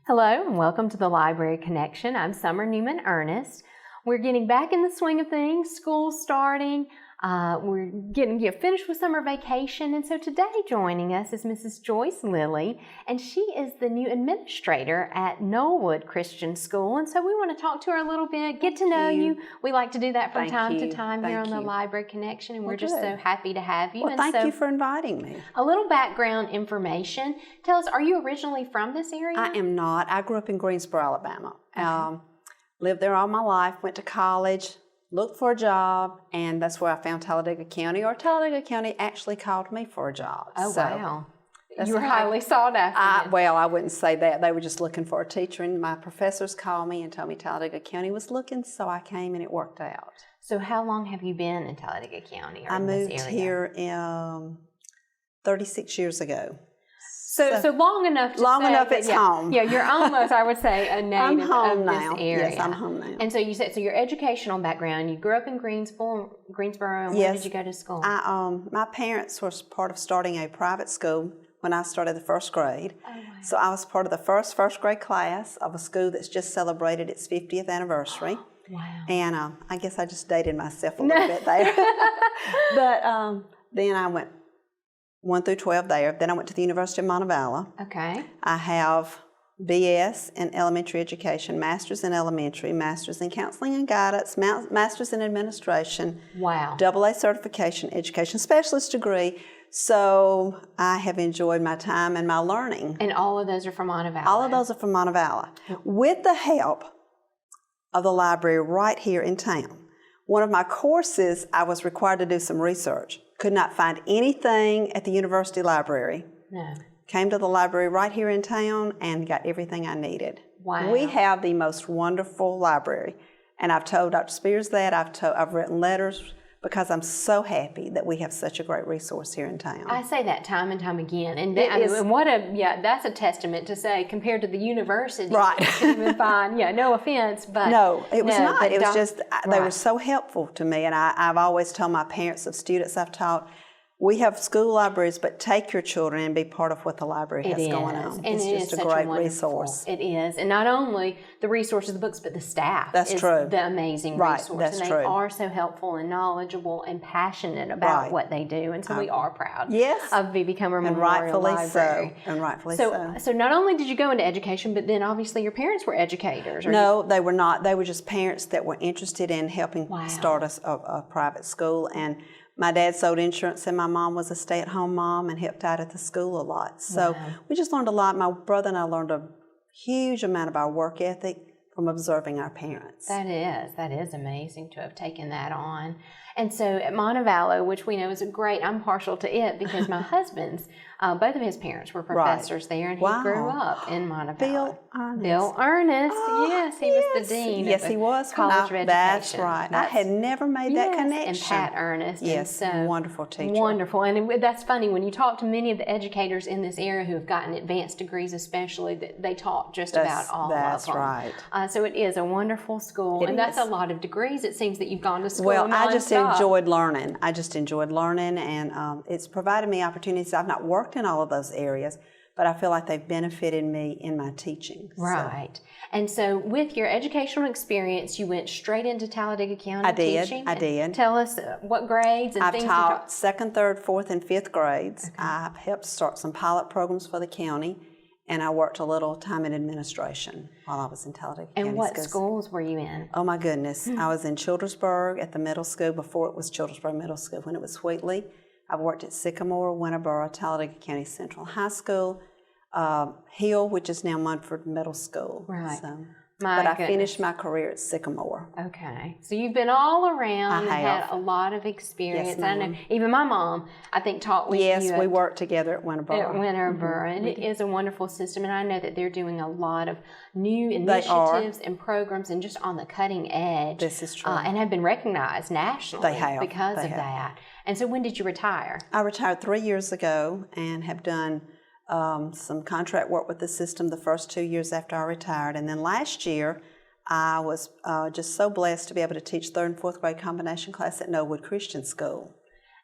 Hello and welcome to the Library Connection. I'm Summer Newman Ernest. We're getting back in the swing of things, school's starting, we're getting finished with summer vacation, and so today joining us is Mrs. Joyce Lilly, and she is the new administrator at Knollwood Christian School, and so we want to talk to her a little bit, get to know you. We like to do that from time to time here on the Library Connection, and we're just so happy to have you. Well, thank you for inviting me. A little background information. Tell us, are you originally from this area? I am not. I grew up in Greensboro, Alabama. Okay. Lived there all my life, went to college, looked for a job, and that's where I found Talladega County, or Talladega County actually called me for a job. Oh, so wow. You were highly sought after. Well, I wouldn't say that. They were just looking for a teacher, and my professors called me and told me Talladega County was looking, so I came and it worked out. So how long have you been in Talladega County, or I in moved this area? Here 36 years ago. So long enough to long say enough that, it's home. Yeah, you're almost, I would say, a native I'm home of now. this area. Yes, I'm home now. And so you said, so your educational background, you grew up in Greensboro, and where did you go to school? My parents were part of starting a private school when I started the first grade. Oh, wow. So I was part of the first grade class of a school that's just celebrated its 50th anniversary. Wow. And I guess I just dated myself a little bit there. But then I went 1 through 12 there. Then I went to the University of Montevallo. Okay. I have BS in elementary education, master's in elementary, master's in counseling and guidance, master's in administration. Wow. AA certification, education specialist degree. So I have enjoyed my time and my learning. And all of those are from Montevallo? All of those are from Montevallo. With the help of the library right here in town. One of my courses, I was required to do some research. Could not find anything at the university library. No. Came to the library right here in town and got everything I needed. Wow. We have the most wonderful library. And I've told Dr. Spears that. I've written letters because I'm so happy that we have such a great resource here in town. I say that time and time again. And that's a testament to say, compared to the university, right. You couldn't even find, no offense, but no, it was not. It was just, right. They were so helpful to me. And I've always told my parents of students I've taught, we have school libraries, but take your children and be part of what the library has going on. And it's just a great resource. It is. And not only the resources, the books, but the staff is the amazing resource. That's and true. They are so helpful and knowledgeable and passionate about what they do. And so we are proud of Beebecomer Memorial Library. And rightfully so. So not only did you go into education, but then obviously your parents were educators. No, they were not. They were just parents that were interested in helping start a private school. And my dad sold insurance, and my mom was a stay-at-home mom and helped out at the school a lot. So we just learned a lot. My brother and I learned a huge amount of our work ethic from observing our parents. That is amazing to have taken that on. And so at Montevallo, which we know is I'm partial to it because my husband's, both of his parents were professors there, and he grew up in Montevallo. Bill Ernest, yes, he was the dean of the he was. College of Education. That's right. I had never made that connection. And Pat Ernest. Yes, and so, wonderful teacher. Wonderful. And that's funny, when you talk to many of the educators in this area who have gotten advanced degrees especially, they taught just about all of them. That's right. So it is a wonderful school, that's a lot of degrees. It seems that you've gone to school Well, I just enjoyed learning. And it's provided me opportunities. I've not worked in all of those areas, but I feel like they've benefited me in my teaching. Right. So. And so with your educational experience, you went straight into Talladega County teaching? I did. Tell us what grades and things. I've taught 2nd, 3rd, 4th, and 5th grades. Okay. I've helped start some pilot programs for the county, and I worked a little time in administration while I was in Talladega County. And what schools were you in? Oh, my goodness. I was in Childersburg at the middle school before it was Childersburg Middle School, when it was Wheatley. I've worked at Sycamore, Winterboro, Talladega County Central High School, Hill, which is now Munford Middle School. Right. So, I finished my career at Sycamore. Okay. So you've been all around and have. Had a lot of experience. Yes, ma'am. I know even my mom, I think, taught with you. Yes, we worked together at Winterboro. And it is a wonderful system, and I know that they're doing a lot of new initiatives and programs and just on the cutting edge. This is true. And have been recognized nationally because of that. And so when did you retire? I retired 3 years ago and have done some contract work with the system the first 2 years after I retired. And then last year, I was just so blessed to be able to teach 3rd and 4th grade combination class at Knollwood Christian School.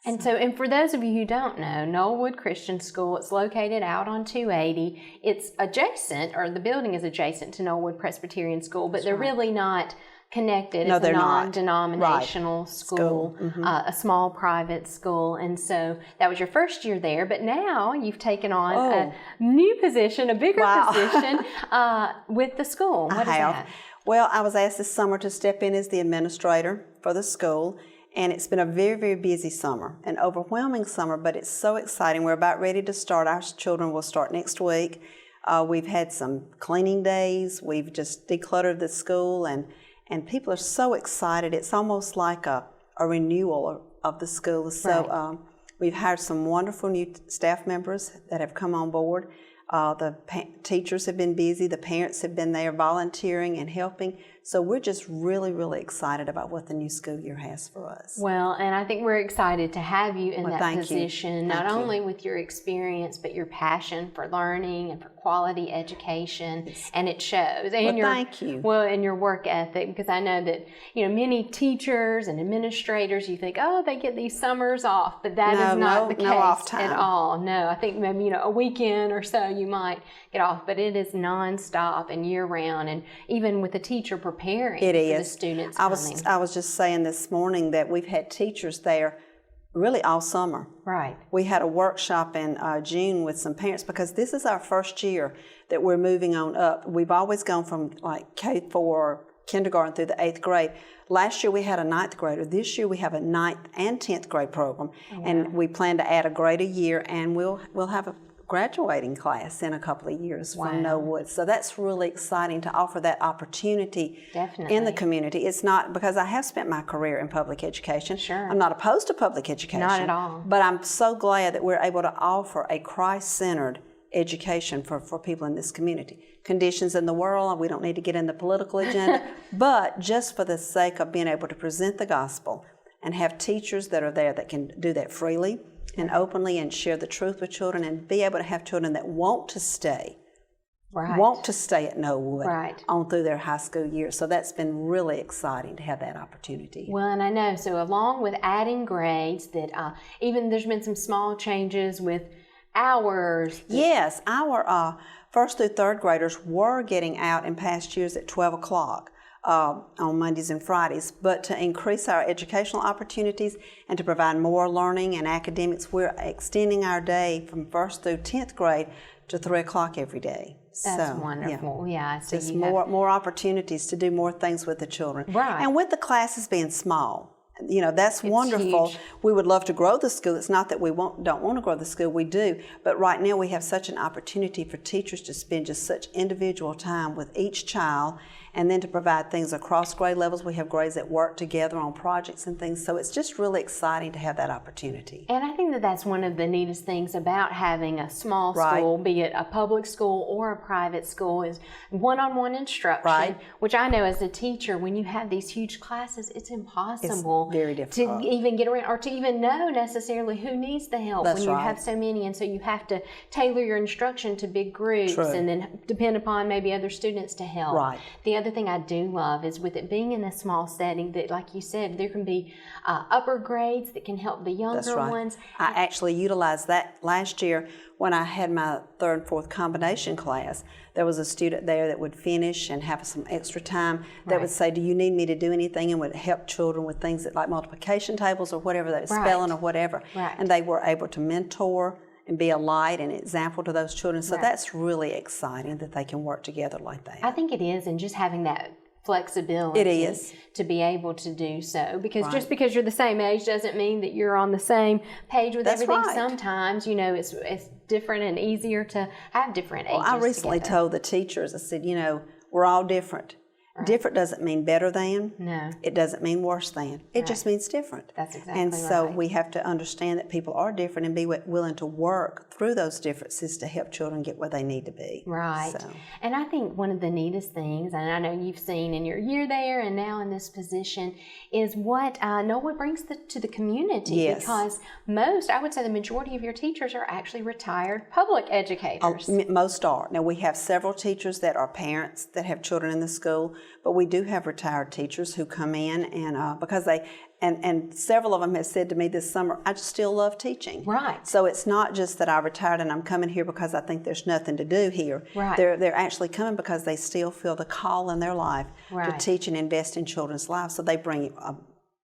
And so, and for those of you who don't know, Knollwood Christian School, it's located out on 280. It's adjacent, or the building is adjacent to Knollwood Presbyterian School, but they're really not connected. No, it's a they're not. non-denominational school, a small private school. And so that was your first year there, but now you've taken on a new position, a bigger position with the school. What is that? Well, I was asked this summer to step in as the administrator for the school. And it's been a very, very busy summer, an overwhelming summer, but it's so exciting. We're about ready to start. Our children will start next week. We've had some cleaning days. We've just decluttered the school, and people are so excited. It's almost like a renewal of the school. So we've hired some wonderful new staff members that have come on board. The teachers have been busy. The parents have been there volunteering and helping. So we're just really, really excited about what the new school year has for us. Well, and I think we're excited to have you in that position, not only with your experience, but your passion for learning and for quality education, and it shows. And and your work ethic, because I know that, you know, many teachers and administrators, you think, oh, they get these summers off, but that is not the case at all. No, I think maybe, you know, a weekend or so you might get off, but it is nonstop and year round, and even with the teacher preparing for the students coming. I was just saying this morning that we've had teachers there really all summer. Right. We had a workshop in June with some parents, because this is our first year that we're moving on up. We've always gone from like K-4, kindergarten through the 8th grade. Last year we had a 9th grader. This year we have a 9th and 10th grade program, and we plan to add a grade a year, and we'll have a graduating class in a couple of years from Knollwood. So that's really exciting to offer that opportunity in the community. It's not, because I have spent my career in public education. Sure. I'm not opposed to public education. Not at all. But I'm so glad that we're able to offer a Christ-centered education for people in this community. Conditions in the world, we don't need to get in the political agenda, but just for the sake of being able to present the gospel and have teachers that are there that can do that freely and openly and share the truth with children, and be able to have children that want to stay at Knollwood on through their high school years. So that's been really exciting to have that opportunity. Well, and I know, so along with adding grades, that even there's been some small changes with hours. Yes, our first through third graders were getting out in past years at 12 o'clock. On Mondays and Fridays, but to increase our educational opportunities and to provide more learning and academics, we're extending our day from 1st through 10th grade to 3 o'clock every day. That's wonderful. Yeah, so just more opportunities to do more things with the children. Right. And with the classes being small, you know, that's wonderful. Huge. We would love to grow the school. It's not that we don't want to grow the school, we do. But right now we have such an opportunity for teachers to spend just such individual time with each child, and then to provide things across grade levels. We have grades that work together on projects and things, so it's just really exciting to have that opportunity. And I think that that's one of the neatest things about having a small school, be it a public school or a private school, is one-on-one instruction, which I know as a teacher, when you have these huge classes, it's impossible very difficult to even get around or to even know necessarily who needs the help when you have so many. And so you have to tailor your instruction to big groups and then depend upon maybe other students to help. Right. The other thing I do love is with it being in a small setting that, like you said, there can be upper grades that can help the younger ones. I actually utilized that last year when I had my 3rd and 4th combination class. There was a student there that would finish and have some extra time that would say, do you need me to do anything? And would help children with things that, like multiplication tables or whatever, that spelling or whatever. And they were able to mentor and be a light and example to those children. So that's really exciting that they can work together like that. I think it is, and just having that flexibility to be able to do so, because just because you're the same age doesn't mean that you're on the same page with everything. Sometimes, you know, it's different and easier to have different ages. Well, I recently told the teachers, I said, you know, we're all different. Different doesn't mean better than. No. It doesn't mean worse than. It just means different. That's exactly And so we have to understand that people are different and be willing to work through those differences to help children get where they need to be. Right. So. And I think one of the neatest things, and I know you've seen in your year there and now in this position, is what Knollwood brings to the community. Because I would say the majority of your teachers are actually retired public educators. Most are. Now we have several teachers that are parents that have children in the school, but we do have retired teachers who come in and because And several of them have said to me this summer, I just still love teaching. Right. So it's not just that I retired and I'm coming here because I think there's nothing to do here. Right. They're actually coming because they still feel the call in their life to teach and invest in children's lives. So they bring a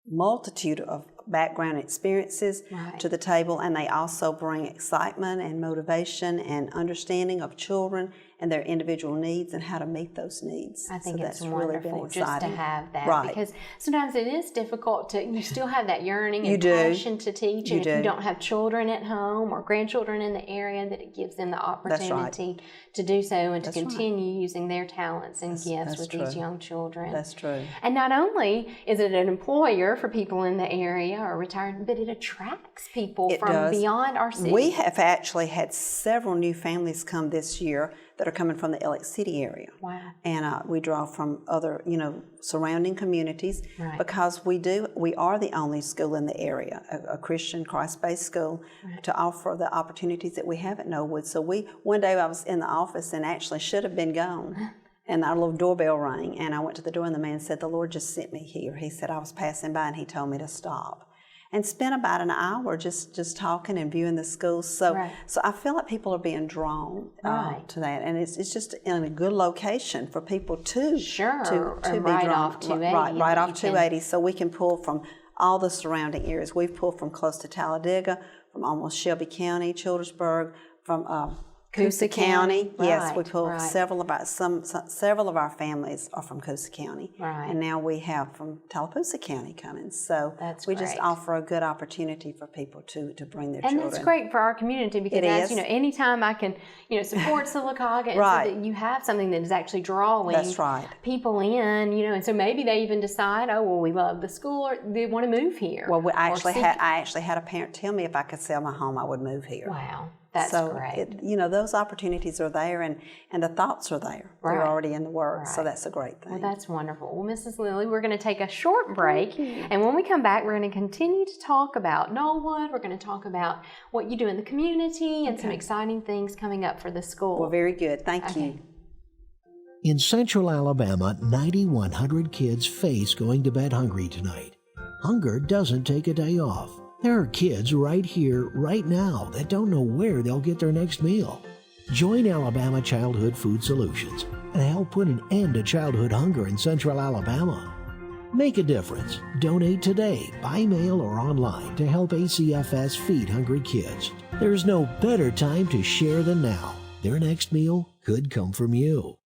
multitude of background experiences to the table, and they also bring excitement and motivation and understanding of children and their individual needs and how to meet those needs. I think so it's that's wonderful really been just to exciting. have that, because sometimes it is difficult to, you still have that yearning and passion to teach, and if you don't have children at home or grandchildren in the area, that it gives them the opportunity to do so and to continue using their talents and gifts with these young children. That's true. And not only is it an employer for people in the area or retired, but it attracts people from beyond our city. We have actually had several new families come this year that are coming from the Elliott City area. Wow. And we draw from other, surrounding communities because we are the only school in the area, a Christian Christ-based school, to offer the opportunities that we have at Knollwood. So one day I was in the office and actually should have been gone. And our little doorbell rang, and I went to the door, and the man said, "The Lord just sent me here." He said, "I was passing by, and He told me to stop." And spent about an hour just talking and viewing the school. So I feel like people are being drawn to that, and it's just in a good location for people to be right drawn off 280. Right off 280. So we can pull from all the surrounding areas. We've pulled from close to Talladega, from almost Shelby County, Childersburg, from Coosa County. Yes, we pull several of our families are from Coosa County, and now we have from Tallapoosa County coming. So we just offer a good opportunity for people to bring their children. And that's great for our community, because anytime I can support Sylacauga, and so that you have something that is actually drawing people in, and so maybe they even decide, oh well, we love the school, or they want to move here. Well, I actually had a parent tell me if I could sell my home, I would move here. Wow. That's great. Those opportunities are there, and the thoughts are there. They're already in the works, so that's a great thing. Well, that's wonderful. Well, Mrs. Lilly, we're going to take a short break, and when we come back, we're going to continue to talk about Knollwood. We're going to talk about what you do in the community and some exciting things coming up for the school. Well, very good. Thank you. In Central Alabama, 9,100 kids face going to bed hungry tonight. Hunger doesn't take a day off. There are kids right here, right now, that don't know where they'll get their next meal. Join Alabama Childhood Food Solutions and help put an end to childhood hunger in Central Alabama. Make a difference. Donate today, by mail or online, to help ACFS feed hungry kids. There's no better time to share than now. Their next meal could come from you.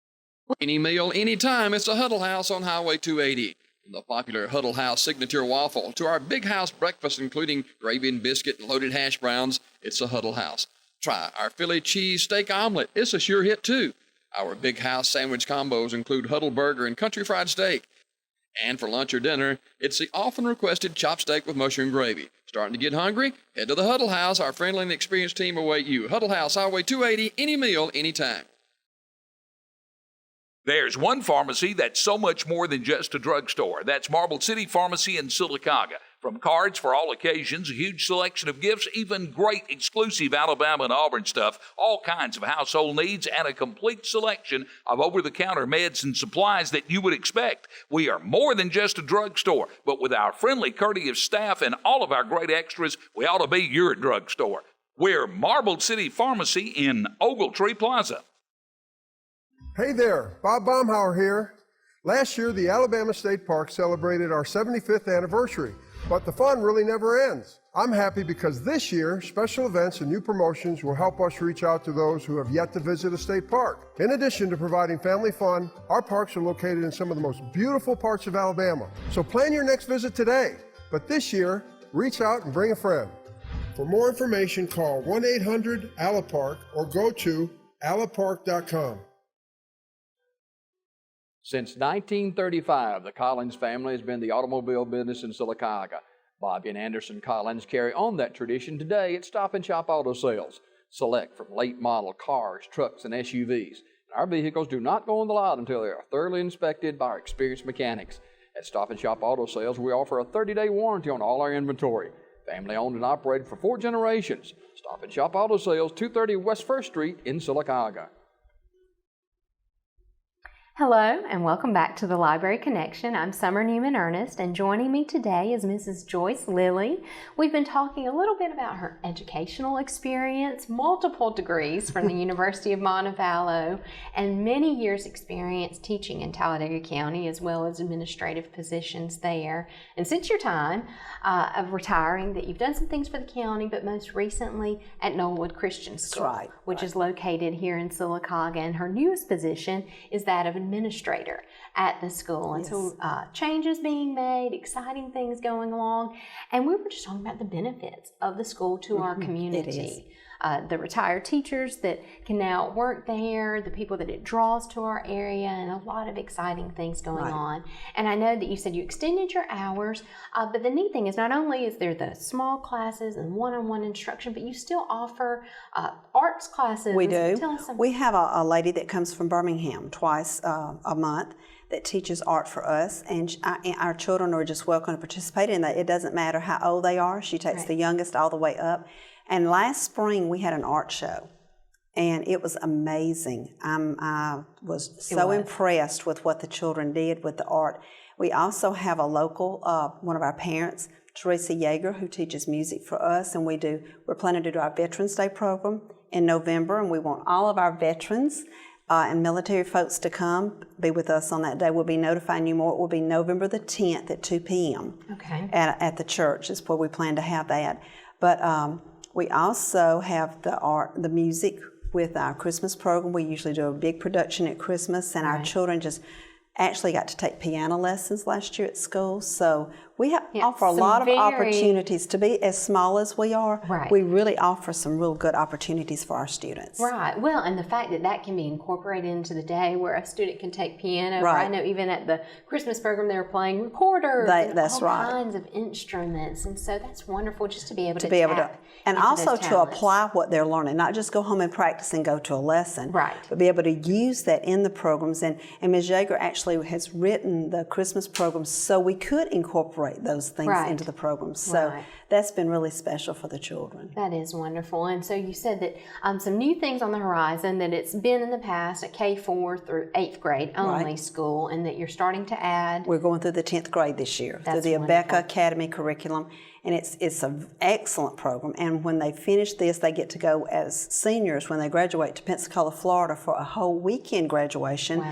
Any meal, anytime, it's a Huddle House on Highway 280. From the popular Huddle House signature waffle to our big house breakfast, including gravy and biscuit and loaded hash browns, it's a Huddle House. Try our Philly cheese steak omelet. It's a sure hit, too. Our big house sandwich combos include Huddle burger and country fried steak. And for lunch or dinner, it's the often requested chopped steak with mushroom gravy. Starting to get hungry? Head to the Huddle House. Our friendly and experienced team await you. Huddle House, Highway 280, any meal, anytime. There's one pharmacy that's so much more than just a drugstore. That's Marble City Pharmacy in Sylacauga. From cards for all occasions, a huge selection of gifts, even great exclusive Alabama and Auburn stuff, all kinds of household needs, and a complete selection of over-the-counter meds and supplies that you would expect. We are more than just a drugstore, but with our friendly, courteous staff and all of our great extras, we ought to be your drugstore. We're Marble City Pharmacy in Ogletree Plaza. Hey there, Bob Baumhauer here. Last year, the Alabama State Park celebrated our 75th anniversary, but the fun really never ends. I'm happy because this year, special events and new promotions will help us reach out to those who have yet to visit a state park. In addition to providing family fun, our parks are located in some of the most beautiful parts of Alabama. So plan your next visit today. But this year, reach out and bring a friend. For more information, call 1-800-ALAPARK or go to alapark.com. Since 1935, the Collins family has been the automobile business in Sylacauga. Bobby and Anderson Collins carry on that tradition today at Stop and Shop Auto Sales. Select from late model cars, trucks, and SUVs. Our vehicles do not go on the lot until they are thoroughly inspected by our experienced mechanics. At Stop and Shop Auto Sales, we offer a 30-day warranty on all our inventory. Family owned and operated for 4 generations. Stop and Shop Auto Sales, 230 West 1st Street in Sylacauga. Hello and welcome back to the Library Connection. I'm Summer Newman Ernest, and joining me today is Mrs. Joyce Lilly. We've been talking a little bit about her educational experience, multiple degrees from the University of Montevallo, and many years experience teaching in Talladega County as well as administrative positions there. And since your time of retiring, that you've done some things for the county, but most recently at Knollwood Christian School, which is located here in Sylacauga, and her newest position is that of administrator at the school. And so changes being made, exciting things going along, and we were just talking about the benefits of the school to our community. The retired teachers that can now work there, the people that it draws to our area, and a lot of exciting things going on. And I know that you said you extended your hours, but the neat thing is not only is there the small classes and one-on-one instruction, but you still offer arts classes. We do. Tell us We have a lady that comes from Birmingham twice a month that teaches art for us, and our children are just welcome to participate in that. It doesn't matter how old they are. She takes the youngest all the way up. And last spring we had an art show, and it was amazing. I was so impressed with what the children did with the art. We also have a local, one of our parents, Teresa Yeager, who teaches music for us, and we're planning to do our Veterans Day program in November, and we want all of our veterans and military folks to come be with us on that day. We'll be notifying you more. It will be November the 10th at 2 p.m. At the church is where we plan to have that. But we also have the music with our Christmas program. We usually do a big production at Christmas, and our children just actually got to take piano lessons last year at school. So we offer a lot of opportunities. To be as small as we are, we really offer some real good opportunities for our students. Right. Well, and the fact that that can be incorporated into the day where a student can take piano. I know even at the Christmas program they were playing recorders and all kinds of instruments. And so that's wonderful just to be able to and also to apply what they're learning, not just go home and practice and go to a lesson, but be able to use that in the programs. And Ms. Yeager actually has written the Christmas programs so we could incorporate those things into the programs. So that's been really special for the children. That is wonderful. And so you said that some new things on the horizon, that it's been in the past a K4 through 8th grade only school, and that you're starting to add. We're going through the 10th grade this year through the Abeka Academy curriculum. And it's an excellent program. And when they finish this, they get to go as seniors when they graduate to Pensacola, Florida for a whole weekend graduation.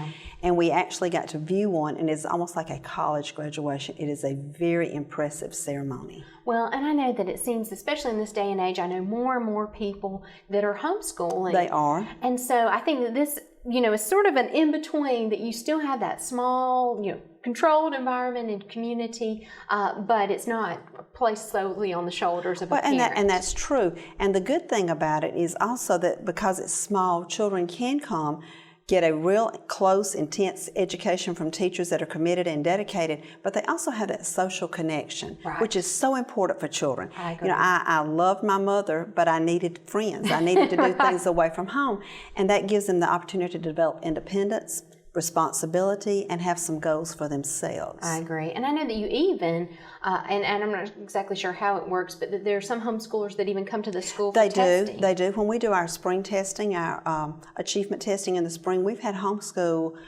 And we actually got to view one, and it's almost like a college graduation. It is a very impressive ceremony. Well, and I know that it seems, especially in this day and age, I know more and more people that are homeschooling. They are. And so I think that this, is sort of an in-between, that you still have that small, controlled environment and community, but it's not placed solely on the shoulders of a parent. And that's true. And the good thing about it is also that because it's small, children can come, get a real close, intense education from teachers that are committed and dedicated, but they also have that social connection, which is so important for children. I agree. I loved my mother, but I needed friends. I needed to do things away from home, and that gives them the opportunity to develop independence, responsibility, and have some goals for themselves. I agree. And I know that you even, and I'm not exactly sure how it works, but that there are some homeschoolers that even come to the school for testing. They do. When we do our spring testing, our achievement testing in the spring, we've had homeschool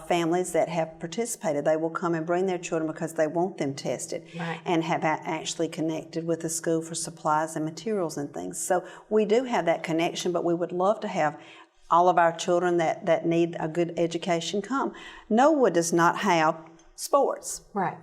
families that have participated. They will come and bring their children because they want them tested and have actually connected with the school for supplies and materials and things. So we do have that connection, but we would love to have all of our children that need a good education come. Knollwood does not have sports.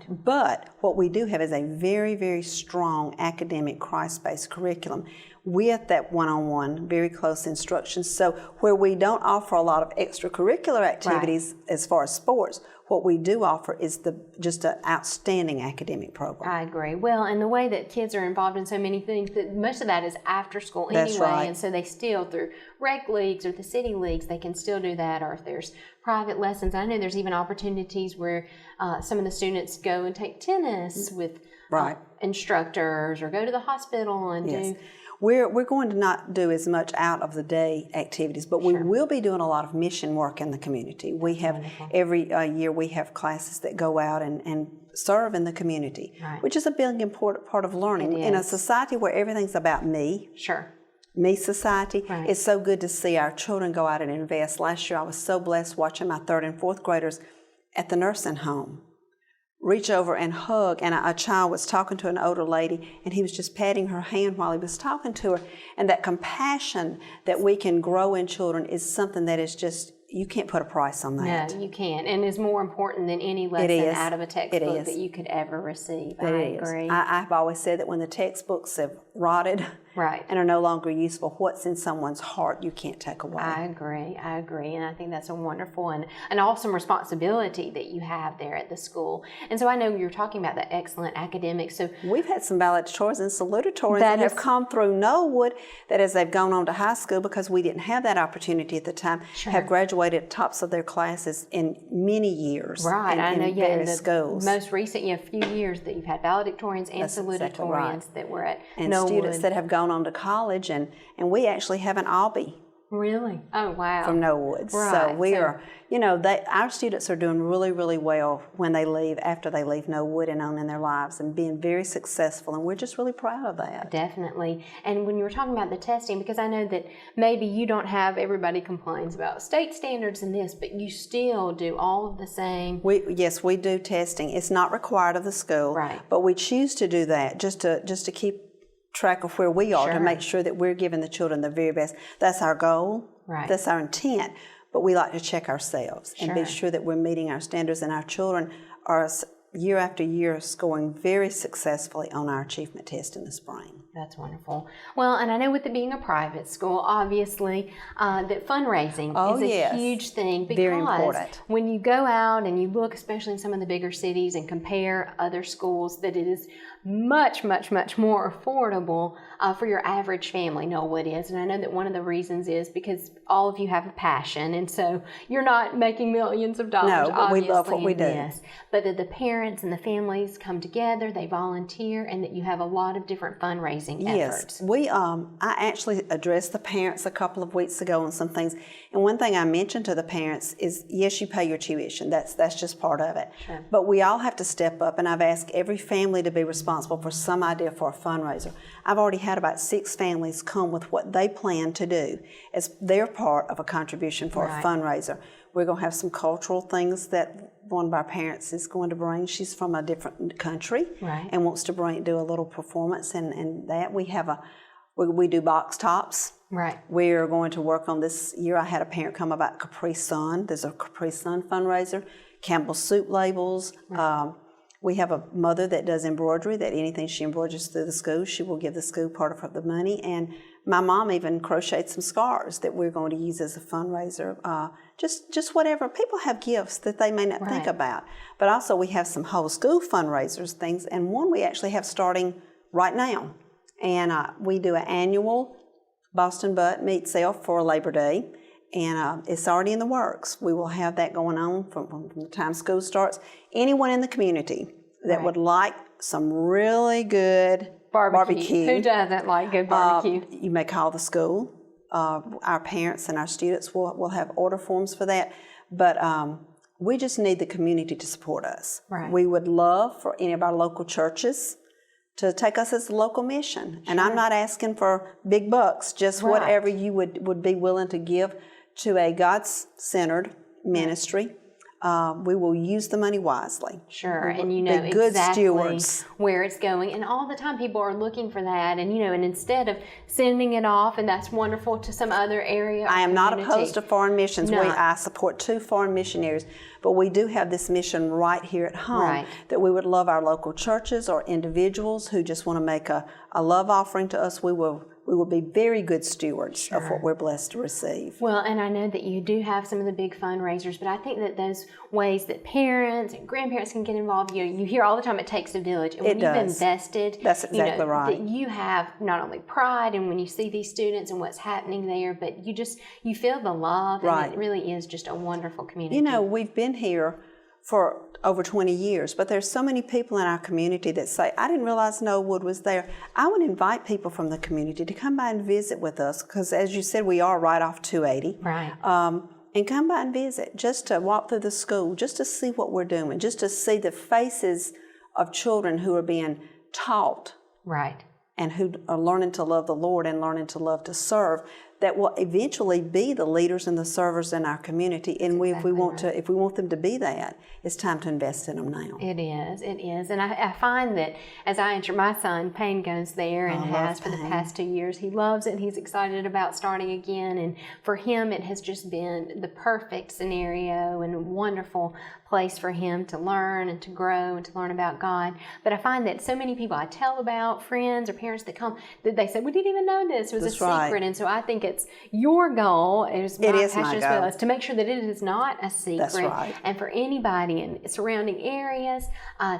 But what we do have is a very, very strong academic Christ-based curriculum with that one-on-one, very close instruction. So where we don't offer a lot of extracurricular activities as far as sports, what we do offer is just an outstanding academic program. I agree. Well, and the way that kids are involved in so many things, that most of that is after school anyway, and so they still, through rec leagues or the city leagues, they can still do that, or if there's private lessons. I know there's even opportunities where some of the students go and take tennis with instructors, or go to the hospital and do. We're going to not do as much out of the day activities, but we will be doing a lot of mission work in the community. We have every year we have classes that go out and serve in the community, which is a big important part of learning in a society where everything's about me. Me Society. Right. It's so good to see our children go out and invest. Last year I was so blessed watching my 3rd and 4th graders at the nursing home reach over and hug, and a child was talking to an older lady, and he was just patting her hand while he was talking to her. And that compassion that we can grow in children is something that is just, you can't put a price on that. No, you can't, and is more important than any lesson out of a textbook that you could ever receive. I agree. I've always said that when the textbooks have rotted and are no longer useful, what's in someone's heart you can't take away. I agree, and I think that's a wonderful and an awesome responsibility that you have there at the school. And so I know you're talking about the excellent academics. So we've had some valedictorians and salutatorians that have come through Knollwood that as they've gone on to high school, because we didn't have that opportunity at the time, have graduated tops of their classes in many years. Right, I know. In the schools. Most recent, few years that you've had valedictorians and salutatorians that were at Knollwood. Students that have gone on to college, and we actually have an Albee. Really? Oh, wow. From Knollwood. Right. So we are, our students are doing really, really well when they leave, after they leave Knollwood and on in their lives, and being very successful, and we're just really proud of that. Definitely. And when you were talking about the testing, because I know that maybe you don't have, everybody complains about state standards and this, but you still do all of the same. Yes, we do testing. It's not required of the school, but we choose to do that just to keep track of where we are, to make sure that we're giving the children the very best. That's our goal. That's our intent. But we like to check ourselves and be sure that we're meeting our standards, and our children are year after year scoring very successfully on our achievement test in the spring. That's wonderful. Well, and I know with it being a private school, obviously, that fundraising is a huge thing, because very important. When you go out and you look, especially in some of the bigger cities, and compare other schools, that it is much, much, much more affordable for your average family. Knollwood is, and I know that one of the reasons is because all of you have a passion, and so you're not making millions of dollars. No, but we love what we do. But that the parents and the families come together, they volunteer, and that you have a lot of different fundraising efforts. Yes, I actually addressed the parents a couple of weeks ago on some things, and one thing I mentioned to the parents is, yes, you pay your tuition. That's just part of it. But we all have to step up, and I've asked every family to be responsible for some idea for a fundraiser. I've already had about 6 families come with what they plan to do as their part of a contribution for a fundraiser. We're going to have some cultural things that one of our parents is going to bring. She's from a different country and wants to do a little performance, and that we do box tops. We're going to work on this year. I had a parent come about Capri Sun. There's a Capri Sun fundraiser. Campbell's soup labels. We have a mother that does embroidery, that anything she embroiders through the school, she will give the school part of the money. And my mom even crocheted some scarves that we're going to use as a fundraiser. Just whatever. People have gifts that they may not think about. But also we have some whole school fundraisers things, and one we actually have starting right now. And we do an annual Boston Butt meat sale for Labor Day. And it's already in the works. We will have that going on from the time school starts. Anyone in the community that would like some really good barbecue. Who doesn't like good barbecue? You may call the school. Our parents and our students will have order forms for that. But we just need the community to support us. We would love for any of our local churches to take us as a local mission. And I'm not asking for big bucks, just whatever you would be willing to give to a God-centered ministry. We will use the money wisely. And you know good exactly stewards. Where it's going. And all the time people are looking for that. And, and instead of sending it off, and that's wonderful, to some other area. I am not opposed to foreign missions. I support 2 foreign missionaries. But we do have this mission right here at home that we would love our local churches or individuals who just want to make a love offering to us. We will be very good stewards of what we're blessed to receive. Well, and I know that you do have some of the big fundraisers, but I think that those ways that parents and grandparents can get involved, you hear all the time it takes a village. And when you've invested, that's exactly right. That you have not only pride in when you see these students and what's happening there, but you feel the love, and it really is just a wonderful community. We've been here for over 20 years, but there's so many people in our community that say, I didn't realize Knollwood was there. I would invite people from the community to come by and visit with us, because as you said, we are right off 280. And come by and visit, just to walk through the school, just to see what we're doing, just to see the faces of children who are being taught and who are learning to love the Lord and learning to love to serve, that will eventually be the leaders and the servers in our community. And if we want them to be that, it's time to invest in them now. It is. And I find that as I enter, my son Payne goes there and has for the past 2 years. He loves it. He's excited about starting again. And for him, it has just been the perfect scenario and a wonderful place for him to learn and to grow and to learn about God. But I find that so many people I tell about, friends or parents that come, that they say, we didn't even know this. It was a secret. And so I think it's your goal, is my passion as well, is to make sure that it is not a secret. That's right. And for anybody in surrounding areas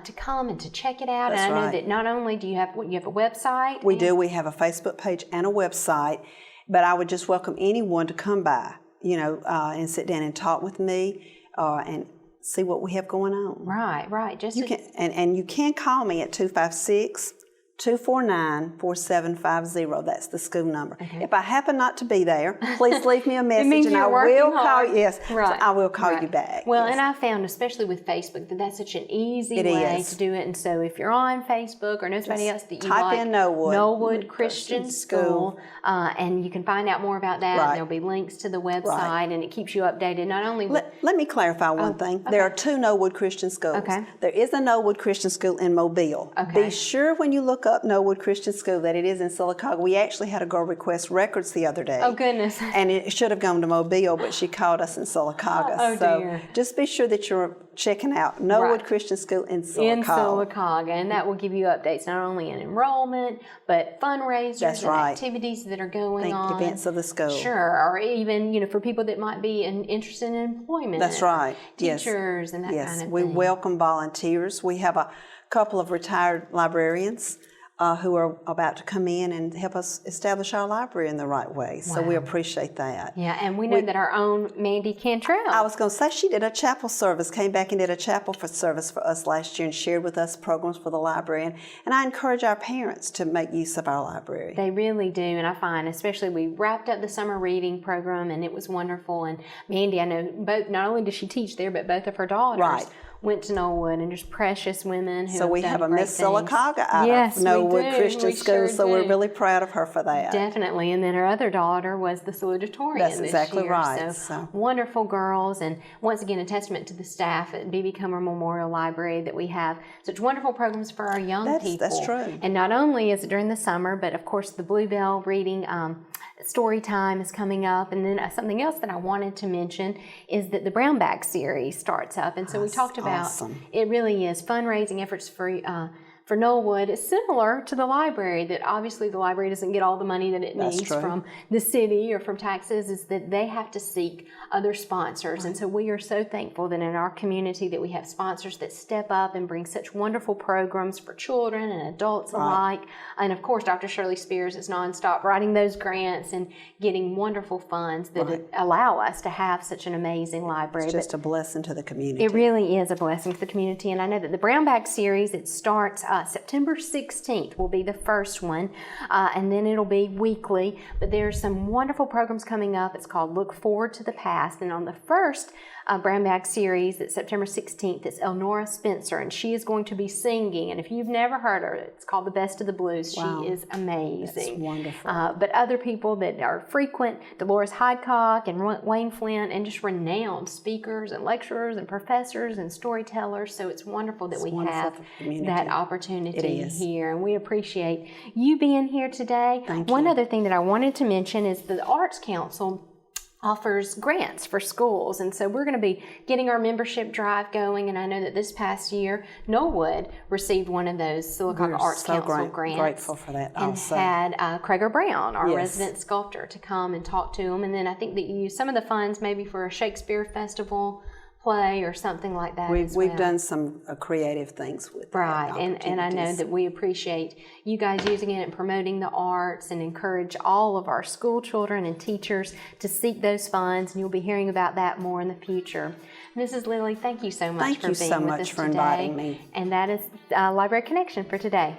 to come and to check it out. That's and I know right. that not only do you have a website. We do. We have a Facebook page and a website. But I would just welcome anyone to come by, and sit down and talk with me and see what we have going on. Right. You can call me at 256-249-4750. That's the school number. Okay. If I happen not to be there, please leave me a message and I will call you. Yes, right. So I will call you back. Well, yes. And I found, especially with Facebook, that that's such an easy way to do it. And so if you're on Facebook or know somebody else that you type like, in Knollwood Christian School, and you can find out more about that. Right. And there'll be links to the website, and it keeps you updated not only with... Let me clarify one thing. Okay. There are 2 Knollwood Christian schools. Okay. There is a Knollwood Christian School in Mobile. Okay. Be sure when you look up Knollwood Christian School that it is in Sylacauga. We actually had a girl request records the other day. Oh, goodness. And it should have gone to Mobile, but she called us in Sylacauga. Oh, dear. Just be sure that you're checking out Knollwood Christian School in Sylacauga. In Sylacauga, and that will give you updates not only in enrollment, but fundraisers and activities that are going on. Events of the school. Sure, or even, for people that might be interested in employment. That's right. Teachers and that kind of thing. We welcome volunteers. We have a couple of retired librarians who are about to come in and help us establish our library in the right way. So we appreciate that. Yeah, and we know that our own Mandy Cantrell. I was going to say, she did a chapel service, came back and did a chapel service for us last year and shared with us programs for the library. And I encourage our parents to make use of our library. They really do, and I find, especially, we wrapped up the summer reading program, and it was wonderful. And Mandy, I know, not only does she teach there, but both of her daughters went to Knollwood, and just precious women who So we have a Miss Sylacauga out of Knollwood Christian School, so we're really proud of her for that. Definitely, and then her other daughter was the salutatorian That's exactly this year. Right. So wonderful girls, and once again, a testament to the staff at B.B. Comer Memorial Library that we have such wonderful programs for our young people. That's true. And not only is it during the summer, but of course the Bluebell reading story time is coming up, and then something else that I wanted to mention is that the Brown Bag series starts up, and so we talked about it really is fundraising efforts for Knollwood. It's similar to the library, that obviously the library doesn't get all the money that it needs from the city or from taxes, is that they have to seek other sponsors. And so we are so thankful that in our community that we have sponsors that step up and bring such wonderful programs for children and adults alike. And of course, Dr. Shirley Spears is nonstop writing those grants and getting wonderful funds that allow us to have such an amazing library. It's just a blessing to the community. It really is a blessing to the community. And I know that the Brown Bag series, it starts September 16th will be the first one, and then it'll be weekly. But there's some wonderful programs coming up. It's called Look Forward to the Past. And on the first Brown Bag series, that's September 16th, it's Elnora Spencer, and she is going to be singing. And if you've never heard her, it's called The Best of the Blues. Wow. She is amazing. That's wonderful. But other people that are frequent, Dolores Hydecock and Wayne Flint, and just renowned speakers and lecturers and professors and storytellers. So it's wonderful that we have that opportunity here, and we appreciate you being here today. Thank you. One other thing that I wanted to mention is the Arts Council offers grants for schools, and so we're going to be getting our membership drive going. And I know that this past year Knollwood received one of those Sylacauga Arts Council grants. Grateful for that. And had Craig Brown, our resident sculptor, to come and talk to them. And then I think that you used some of the funds maybe for a Shakespeare festival play or something like that. We've done some creative things with that. And I know that we appreciate you guys using it and promoting the arts, and encourage all of our school children and teachers to seek those funds, and you'll be hearing about that more in the future. Mrs. Lilly, thank you so much for being with us today. Thank you so much for inviting me. And that is Library Connection for today.